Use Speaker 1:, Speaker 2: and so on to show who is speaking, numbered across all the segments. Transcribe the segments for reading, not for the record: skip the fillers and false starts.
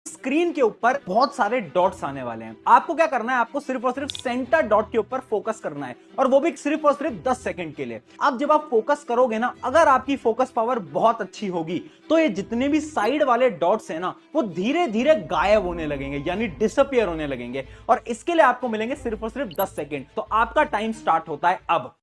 Speaker 1: Screen के ऊपर बहुत सारे डॉट्स आने वाले हैं। आपको क्या करना है, आपको सिर्फ और सिर्फ सेंटर डॉट के ऊपर फोकस करना है, और वो भी सिर्फ और सिर्फ 10 सेकंड के लिए। अब जब आप फोकस करोगे ना, अगर आपकी फोकस पावर बहुत अच्छी होगी तो ये जितने भी साइड वाले डॉट्स हैं ना, वो धीरे धीरे गायब होने लगेंगे, यानी डिसअपियर होने लगेंगे। और इसके लिए आपको मिलेंगे सिर्फ और सिर्फ 10 सेकंड। तो आपका टाइम स्टार्ट होता है अब।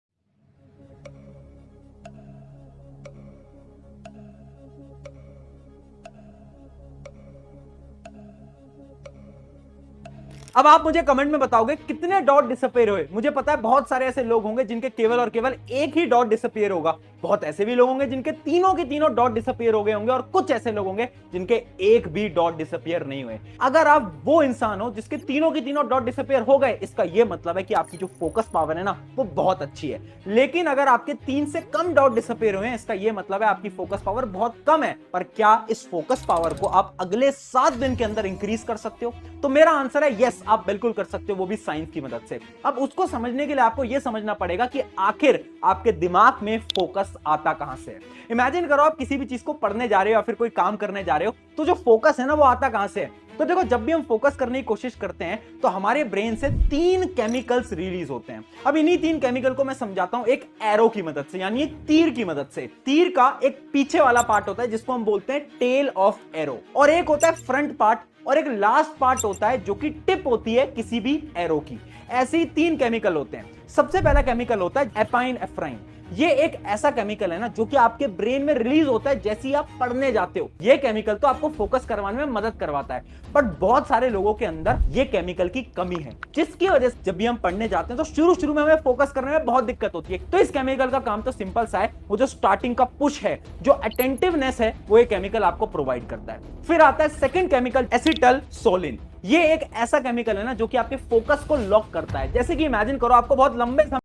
Speaker 1: अब आप मुझे कमेंट में बताओगे कितने डॉट डिसअपीयर हुए। मुझे पता है बहुत सारे ऐसे लोग होंगे जिनके केवल और केवल एक ही डॉट डिसअपीयर होगा, बहुत ऐसे भी लोग होंगे जिनके तीनों के तीनों डॉट डिसअपीयर हो गए होंगे, और कुछ ऐसे लोग होंगे जिनके एक भी डॉट डिसअपीयर नहीं हुए। अगर आप वो इंसान हो जिसके तीनों के तीनों डॉट डिसअपीयर हो गए, इसका यह मतलब है कि आपकी जो फोकस पावर है ना, वो बहुत अच्छी है। लेकिन अगर आपके 3 से कम डॉट डिसअपीयर हुए हैं, इसका यह मतलब है आपकी फोकस पावर बहुत कम है। पर क्या इस फोकस पावर को आप अगले 7 दिन के अंदर इंक्रीज कर सकते हो? तो मेरा आंसर है यस, आप बिल्कुल कर सकते हो, वो भी साइंस की मदद से। अब उसको समझने के लिए आपको यह समझना पड़ेगा कि आखिर आपके दिमाग में फोकस आता कहां से है। इमेजिन करो आप किसी भी चीज को पढ़ने जा रहे हो या फिर कोई काम करने जा रहे हो, तो जो फोकस है ना, वो आता कहां से है? तो देखो, जब भी हम फोकस करने की कोशिश करते हैं तो हमारे ब्रेन से 3 केमिकल्स रिलीज होते हैं। अब इन्हीं 3 केमिकल को मैं समझाता हूं एक एरो की मदद से, यानी एक तीर की मदद से। तीर का एक पीछे वाला पार्ट होता है जिसको हम बोलते हैं टेल ऑफ एरो, और एक होता है फ्रंट पार्ट, और एक लास्ट पार्ट होता है जो कि टिप होती है किसी भी एरो की। ऐसे ही 3 केमिकल होते हैं। सबसे पहला केमिकल होता है एपाइन एफ्राइन। ये एक ऐसा केमिकल है ना जो कि आपके ब्रेन में रिलीज होता है जैसे ही आप पढ़ने जाते हो। ये केमिकल तो आपको फोकस करवाने में मदद करवाता है, बट बहुत सारे लोगों के अंदर ये केमिकल की कमी है, जिसकी वजह से जब भी हम पढ़ने जाते हैं तो शुरू में हमें फोकस करने में बहुत दिक्कत होती है। तो इस केमिकल का काम तो सिंपल सा है, वो जो स्टार्टिंग का पुश है, जो अटेंटिवनेस है, वो ये केमिकल आपको प्रोवाइड करता है। फिर आता है सेकंड केमिकल, एसिटलसोलिन। ये एक ऐसा केमिकल है ना जो कि आपके फोकस को लॉक करता है। जैसे कि इमेजिन करो, आपको बहुत लंबे